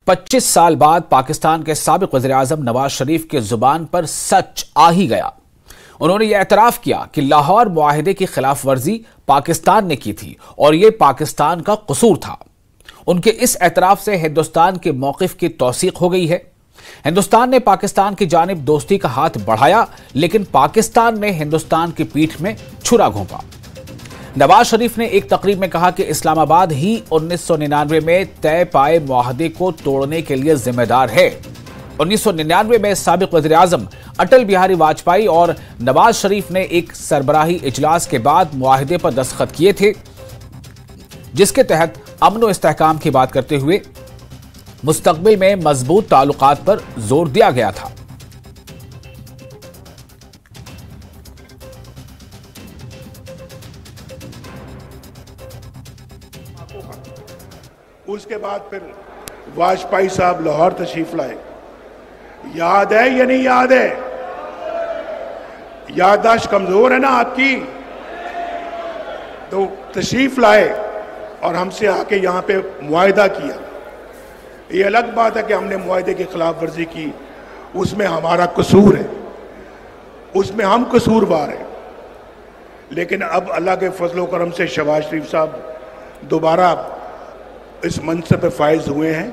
25 साल बाद पाकिस्तान के साबिक वज़ीर-ए-आज़म नवाज शरीफ के जुबान पर सच आ ही गया। उन्होंने यह एतराफ किया कि लाहौर मुआहिदे की खिलाफ वर्जी पाकिस्तान ने की थी और यह पाकिस्तान का कसूर था। उनके इस एतराफ से हिंदुस्तान के मौक़िफ़ की तौसीक़ हो गई है। हिंदुस्तान ने पाकिस्तान की जानिब दोस्ती का हाथ बढ़ाया, लेकिन पाकिस्तान ने हिंदुस्तान की पीठ में छुरा घोंपा। नवाज शरीफ ने एक तकरीब में कहा कि इस्लामाबाद ही 1999 में तय पाए मुआहदे को तोड़ने के लिए जिम्मेदार है। 1999 में साबिक वज़ीर-ए-आज़म अटल बिहारी वाजपेयी और नवाज शरीफ ने एक सरबराही इजलास के बाद मुआहदे पर दस्तखत किए थे, जिसके तहत अमन व इस्तेहकाम की बात करते हुए मुस्तकबिल में मजबूत ताल्लुकात पर जोर दिया गया था। उसके बाद फिर वाजपेयी साहब लाहौर तशरीफ लाए। याद है या नहीं याद है? याददाश्त कमजोर है ना आपकी? तो तशरीफ लाए और हमसे आके यहाँ पे मुआहिदा किया। ये अलग बात है कि हमने मुआहिदे की खिलाफ वर्जी की, उसमें हमारा कसूर है, उसमें हम कसूरवार हैं। लेकिन अब अल्लाह के फजल व करम से शहबाज शरीफ साहब दोबारा इस मनसब पे फाइज हुए हैं।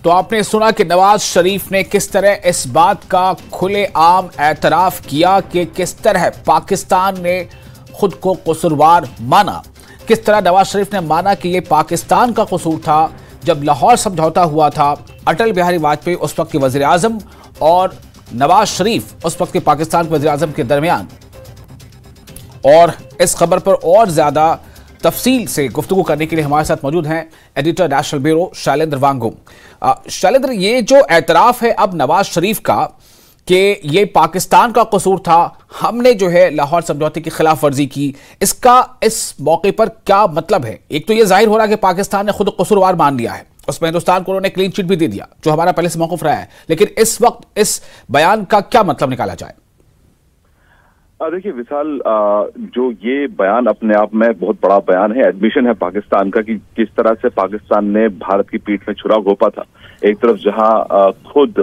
तो आपने सुना कि नवाज शरीफ ने किस तरह इस बात का खुलेआम एतराफ किया कि किस तरह पाकिस्तान ने खुद को कसूरवार माना। किस तरह नवाज शरीफ ने माना कि यह पाकिस्तान का कसूर था। जब लाहौर समझौता हुआ था, अटल बिहारी वाजपेयी उस वक्त के वजीर आजम और नवाज शरीफ उस वक्त के पाकिस्तान के वजीर आजम के दरमियान। और इस खबर पर और ज्यादा तफसील से गुफ्तगू करने के लिए हमारे साथ मौजूद हैं एडिटर नेशनल ब्यूरो शैलेंद्र वांगू। शैलेंद्र, ये जो एतराफ है अब नवाज शरीफ का कि ये पाकिस्तान का कसूर था, हमने जो है लाहौर समझौते की खिलाफ वर्जी की, इसका इस मौके पर क्या मतलब है? एक तो ये जाहिर हो रहा है कि पाकिस्तान ने खुद कसूरवार मान लिया है, उसमें हिंदुस्तान को उन्होंने क्लीन चिट भी दे दिया, जो हमारा पहले से मौक़िफ़ रहा है। लेकिन इस वक्त इस बयान का क्या मतलब निकाला जाए? देखिए विशाल, जो ये बयान अपने आप में बहुत बड़ा बयान है, एडमिशन है पाकिस्तान का कि किस तरह से पाकिस्तान ने भारत की पीठ में छुरा घोंपा था। एक तरफ जहां खुद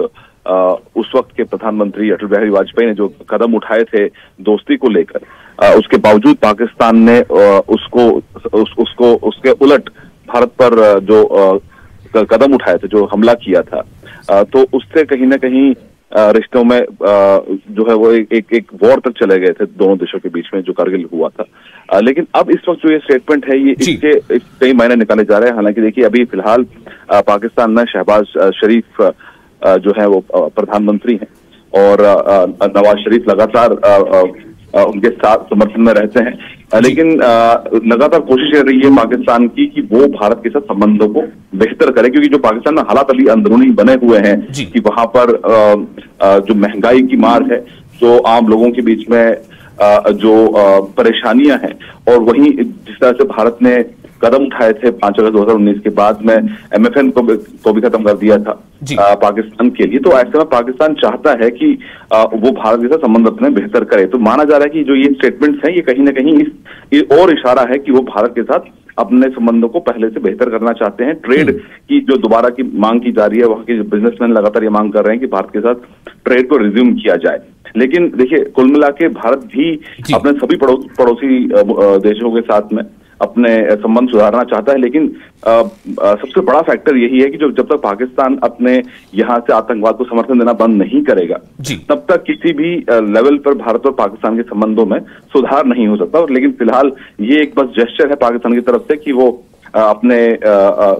उस वक्त के प्रधानमंत्री अटल बिहारी वाजपेयी ने जो कदम उठाए थे दोस्ती को लेकर, उसके बावजूद पाकिस्तान ने उसके उलट भारत पर जो कदम उठाए थे, जो हमला किया था, तो उससे कहीं ना कहीं रिश्तों में जो है वो एक वॉर तक चले गए थे दोनों देशों के बीच में, जो कारगिल हुआ था। लेकिन अब इस वक्त जो ये स्टेटमेंट है, ये इसके कई मायने निकाले जा रहे हैं। हालांकि देखिए अभी फिलहाल पाकिस्तान में शहबाज शरीफ जो है वो प्रधानमंत्री हैं और नवाज शरीफ लगातार उनके साथ समर्थन में रहते हैं, लेकिन लगातार कोशिश कर रही है पाकिस्तान की कि वो भारत के साथ संबंधों को बेहतर करे, क्योंकि जो पाकिस्तान में हालात अभी अंदरूनी बने हुए हैं कि वहां पर जो महंगाई की मार है, जो आम लोगों के बीच में जो परेशानियां हैं, और वहीं जिस तरह से भारत ने कदम उठाए थे 5 अगस्त 2019 के बाद में MFN को भी खत्म कर दिया था पाकिस्तान के लिए, तो ऐसे में पाकिस्तान चाहता है कि वो भारत के साथ संबंध अपने बेहतर करे। तो माना जा रहा है कि जो ये स्टेटमेंट्स हैं, ये कहीं ना कहीं इस और इशारा है कि वो भारत के साथ अपने संबंधों को पहले से बेहतर करना चाहते हैं। ट्रेड की जो दोबारा की मांग की जा रही है, वहां के बिजनेसमैन लगातार ये मांग कर रहे हैं कि भारत के साथ ट्रेड को रिज्यूम किया जाए। लेकिन देखिए कुल मिला के भारत भी अपने सभी पड़ोसी देशों के साथ में अपने संबंध सुधारना चाहता है, लेकिन सबसे बड़ा फैक्टर यही है कि जब तक पाकिस्तान अपने यहां से आतंकवाद को समर्थन देना बंद नहीं करेगा, तब तक किसी भी लेवल पर भारत और पाकिस्तान के संबंधों में सुधार नहीं हो सकता। लेकिन फिलहाल ये एक बस जेस्चर है पाकिस्तान की तरफ से कि वो अपने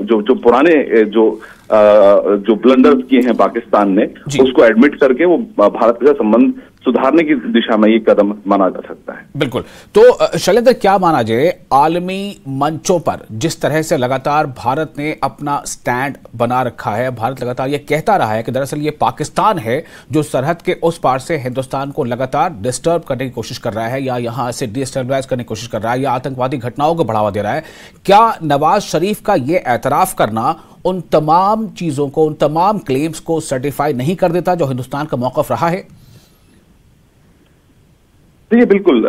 जो पुराने जो ब्लंडर्स किए हैं पाकिस्तान ने, उसको एडमिट करके वो भारत के साथ संबंध सुधारने की दिशा में ये कदम माना जा सकता है। बिल्कुल। तो शैलेंद्र, क्या माना जाए, आलमी मंचों पर जिस तरह से लगातार भारत ने अपना स्टैंड बना रखा है, भारत लगातार ये कहता रहा है कि दरअसल ये पाकिस्तान है जो सरहद के उस पार से हिंदुस्तान को लगातार डिस्टर्ब करने की कोशिश कर रहा है, या यहां से डिस्टर्बलाइज करने की कोशिश कर रहा है, या आतंकवादी घटनाओं को बढ़ावा दे रहा है। क्या नवाज शरीफ का ये एतराफ करना उन तमाम चीजों को, उन तमाम क्लेम्स को सर्टिफाई नहीं कर देता जो हिंदुस्तान का मौक़िफ़ रहा है? देखिए बिल्कुल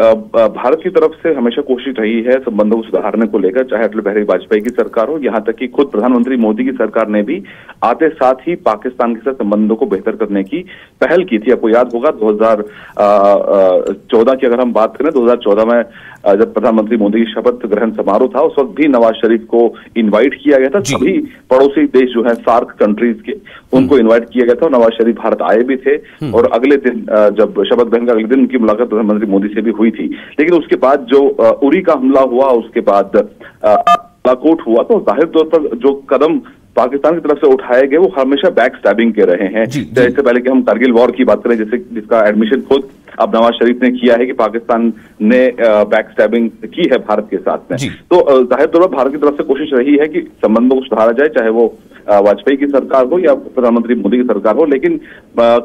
भारत की तरफ से हमेशा कोशिश रही है संबंधों को सुधारने को लेकर, चाहे अटल बिहारी वाजपेयी की सरकार हो, यहाँ तक कि खुद प्रधानमंत्री मोदी की सरकार ने भी आते साथ ही पाकिस्तान के साथ संबंधों को बेहतर करने की पहल की थी। आपको याद होगा 2014 की अगर हम बात करें, 2014 में जब प्रधानमंत्री मोदी की शपथ ग्रहण समारोह था, उस वक्त भी नवाज शरीफ को इन्वाइट किया गया था। सभी पड़ोसी देश जो है सार्क कंट्रीज के, उनको इन्वाइट किया गया था और नवाज शरीफ भारत आए भी थे। और अगले दिन जब शपथ ग्रहण का अगले दिन उनकी मुलाकात प्रधानमंत्री मोदी से भी हुई थी। लेकिन उसके बाद जो उरी का हमला हुआ, उसके बाद बालाकोट हुआ, तो जाहिर तौर पर जो कदम पाकिस्तान की तरफ से उठाए गए वो हमेशा बैक स्टैबिंग के रहे हैं। इससे पहले कि हम कारगिल वॉर की बात करें, जिसका एडमिशन खुद अब नवाज शरीफ ने किया है कि पाकिस्तान ने बैक स्टैबिंग की है भारत के साथ में, तो जाहिर तौर पर भारत की तरफ से कोशिश रही है कि संबंधों को सुधारा जाए, चाहे वो वाजपेयी की सरकार हो या प्रधानमंत्री मोदी की सरकार हो। लेकिन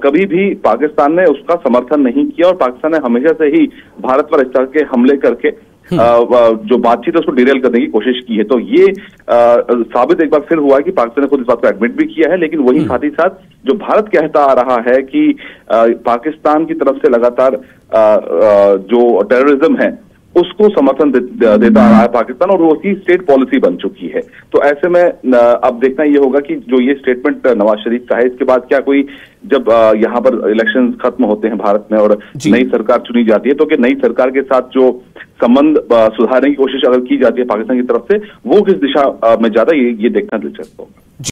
कभी भी पाकिस्तान ने उसका समर्थन नहीं किया और पाकिस्तान ने हमेशा से ही भारत पर इस तरह के हमले करके जो बातचीत है उसको डिरेल करने की कोशिश की है। तो ये साबित एक बार फिर हुआ है कि पाकिस्तान ने खुद इस बात को एडमिट भी किया है। लेकिन वही साथ ही साथ जो भारत कहता आ रहा है कि पाकिस्तान की तरफ से लगातार जो टेररिज्म है उसको समर्थन देता आ रहा है पाकिस्तान, और वो उसकी स्टेट पॉलिसी बन चुकी है। तो ऐसे में अब देखना ये होगा कि जो ये स्टेटमेंट नवाज शरीफ का है, इसके बाद क्या कोई जब यहाँ पर इलेक्शन खत्म होते हैं भारत में और नई सरकार चुनी जाती है, तो कि नई सरकार के साथ जो संबंध सुधारने की कोशिश अगर की जाती है पाकिस्तान की तरफ से, वो किस दिशा में ज्यादा, ये देखना दिलचस्प होगा।